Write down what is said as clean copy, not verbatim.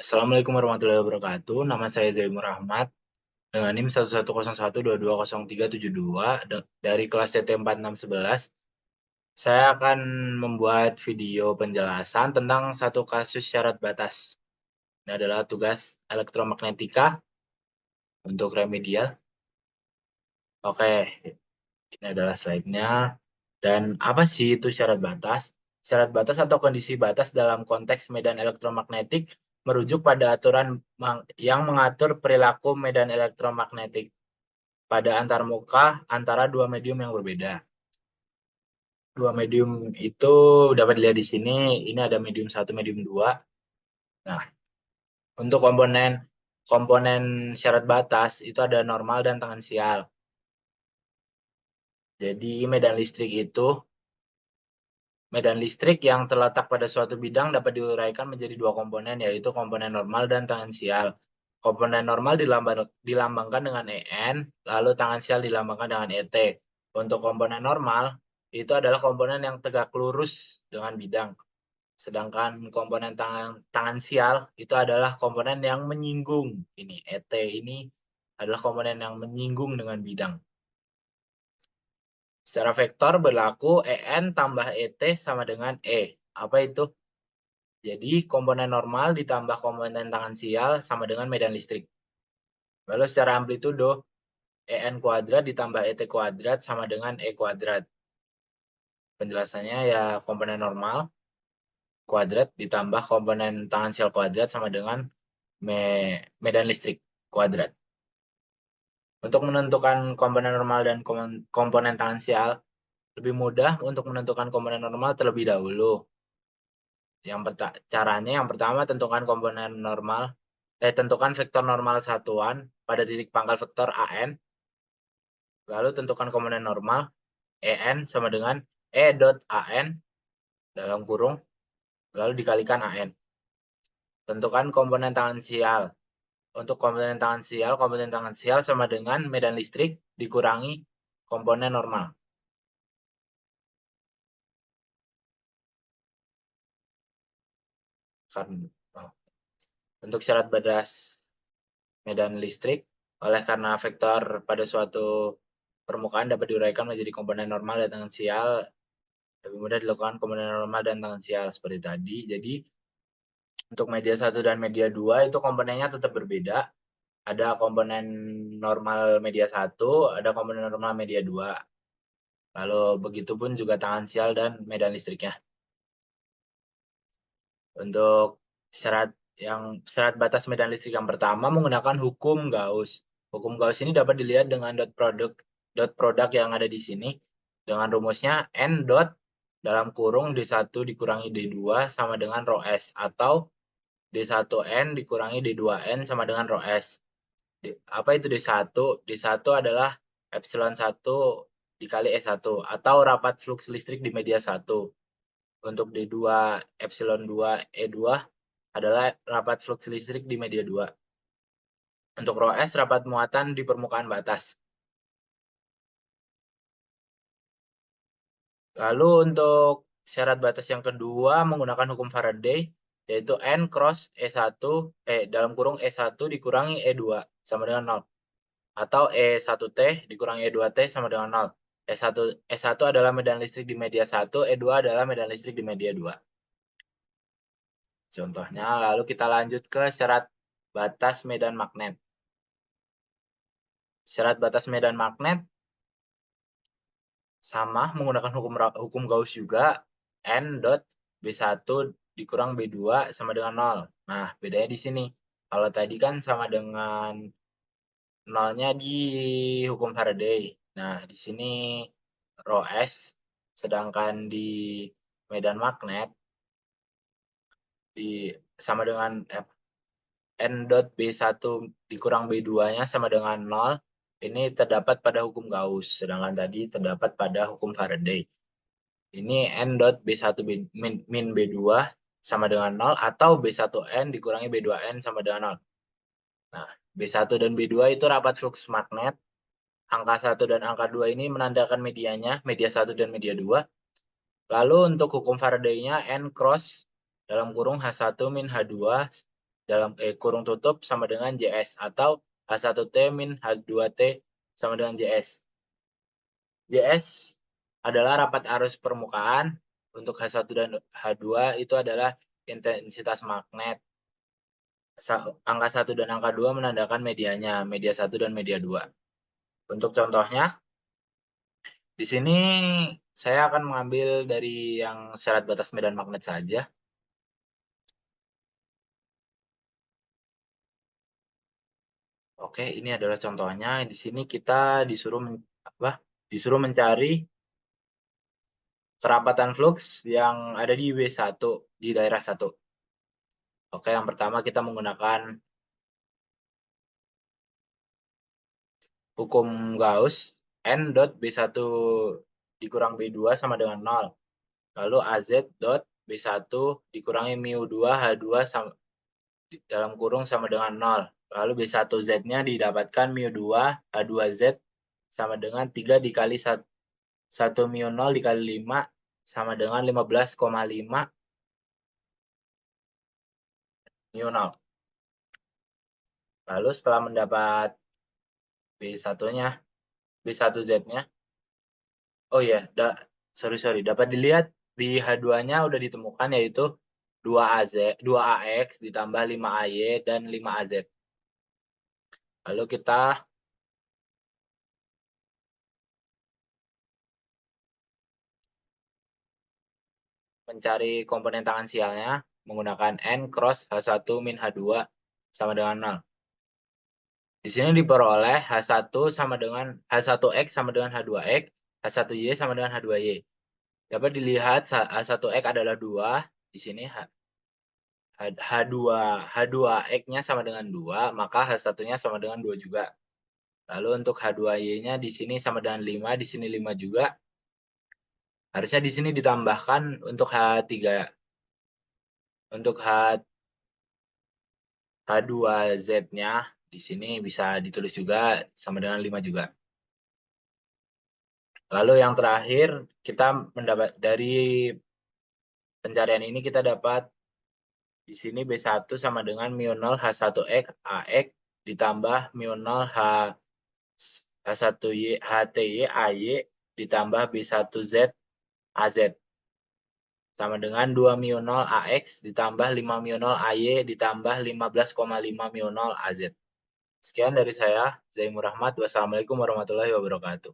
Assalamualaikum warahmatullahi wabarakatuh. Nama saya Zaimur Ahmad dengan NIM 11012222372 dari kelas CT 4611. Saya akan membuat video penjelasan tentang satu kasus syarat batas. Ini adalah tugas elektromagnetika untuk remedial. Oke, ini adalah slide-nya. Dan apa sih itu syarat batas? Syarat batas atau kondisi batas dalam konteks medan elektromagnetik merujuk pada aturan yang mengatur perilaku medan elektromagnetik pada antarmuka antara dua medium yang berbeda. Dua medium itu dapat dilihat di sini. Ini ada medium 1, medium 2. Nah, untuk komponen komponen syarat batas itu ada normal dan tangensial. Jadi medan listrik yang terletak pada suatu bidang dapat diuraikan menjadi dua komponen, yaitu komponen normal dan tangensial. Komponen normal dilambangkan dengan EN, lalu tangensial dilambangkan dengan ET. Untuk komponen normal, itu adalah komponen yang tegak lurus dengan bidang. Sedangkan komponen tangensial itu adalah komponen yang menyinggung. Ini ET ini adalah komponen yang menyinggung dengan bidang. Secara vektor berlaku EN tambah ET sama dengan E. Apa itu? Jadi komponen normal ditambah komponen tangensial sama dengan medan listrik. Lalu secara amplitudo, EN kuadrat ditambah ET kuadrat sama dengan E kuadrat. Penjelasannya ya komponen normal kuadrat ditambah komponen tangensial kuadrat sama dengan medan listrik kuadrat. Untuk menentukan komponen normal dan komponen tangensial, lebih mudah untuk menentukan komponen normal terlebih dahulu. Caranya yang pertama tentukan vektor normal satuan pada titik pangkal vektor AN. Lalu tentukan komponen normal EN sama dengan E dot AN dalam kurung lalu dikalikan AN. Tentukan komponen tangensial. Untuk komponen tangensial sama dengan medan listrik dikurangi komponen normal. Untuk syarat batas medan listrik, karena vektor pada suatu permukaan dapat diuraikan menjadi komponen normal dan tangensial, lebih mudah dilakukan komponen normal dan tangensial seperti tadi. Jadi untuk media 1 dan media 2 itu komponennya tetap berbeda. Ada komponen normal media 1, ada komponen normal media 2. Lalu begitu pun juga tangensial dan medan listriknya. Untuk syarat batas medan listrik yang pertama menggunakan hukum Gauss. Hukum Gauss ini dapat dilihat dengan dot produk yang ada di sini dengan rumusnya N dot dalam kurung D1 dikurangi D2 sama dengan rho S atau D1N dikurangi D2N sama dengan rho S. Apa itu D1? D1 adalah epsilon 1 dikali E1 atau rapat flux listrik di media 1. Untuk D2 epsilon 2 E2 adalah rapat flux listrik di media 2. Untuk rho S rapat muatan di permukaan batas. Lalu untuk syarat batas yang kedua menggunakan hukum Faraday, yaitu N cross E1 dalam kurung E1 dikurangi E2 sama dengan 0. Atau E1T dikurangi E2T sama dengan 0. E1 adalah medan listrik di media 1, E2 adalah medan listrik di media 2. Contohnya, lalu kita lanjut ke syarat batas medan magnet. Syarat batas medan magnet sama menggunakan hukum Gauss juga, N dot B1 dikurang B2 sama dengan 0. Nah, bedanya di sini. Kalau tadi kan sama dengan 0-nya di hukum Faraday. Nah, di sini rho S, sedangkan di medan magnet sama dengan N dot B1 dikurang B2-nya sama dengan 0. Ini terdapat pada hukum Gauss, sedangkan tadi terdapat pada hukum Faraday. Ini N dot B1 min B2 sama dengan 0 atau B1N dikurangi B2N sama dengan 0. Nah, B1 dan B2 itu rapat flux magnet. Angka 1 dan angka 2 ini menandakan medianya, media 1 dan media 2. Lalu untuk hukum Faraday-nya N cross dalam kurung H1 min H2 kurung tutup sama dengan JS, atau H1T min H2T sama dengan JS. JS adalah rapat arus permukaan. Untuk H1 dan H2 itu adalah intensitas magnet. Angka 1 dan angka 2 menandakan medianya, media 1 dan media 2. Untuk contohnya, di sini saya akan mengambil dari yang syarat batas medan magnet saja. Oke, ini adalah contohnya. Di sini kita disuruh mencari kerapatan flux yang ada di W1, di daerah 1. Oke, yang pertama kita menggunakan hukum Gauss, N dot B1 dikurang B2 sama dengan 0. Lalu AZ dot B1 dikurangi mu2 H2 sama, dalam kurung sama dengan 0. Lalu B1Z-nya didapatkan mu2 H2Z sama dengan 3 dikali 1 mu0 dikali 5 sama dengan 15,5 mu0. Lalu setelah mendapat B1-nya, B1Z-nya, oh ya, dapat dilihat di H2-nya udah ditemukan, yaitu 2AX ditambah 5AY dan 5AZ. Lalu kita mencari komponen tangan sialnya menggunakan N cross H1 min H2 sama dengan 0. Di sini diperoleh H1 sama dengan H1X sama dengan H2X, H1Y sama dengan H2Y. Dapat dilihat H1X adalah 2, di sini H2X-nya sama dengan 2, maka H1-nya sama dengan 2 juga. Lalu untuk H2Y-nya di sini sama dengan 5, di sini 5 juga. Harusnya di sini ditambahkan untuk H3. Untuk H2Z-nya di sini bisa ditulis juga sama dengan 5 juga. Lalu yang terakhir, kita mendapat dari pencarian ini kita dapat di sini B1 sama dengan mu0 H1X AX ditambah mu0 H1Y HTY AY ditambah B1Z AZ sama dengan 2 mu0 AX ditambah 5 mu0 AY ditambah 15,5 mu0 AZ. Sekian dari saya, Zaimur Rahmat. Wassalamualaikum warahmatullahi wabarakatuh.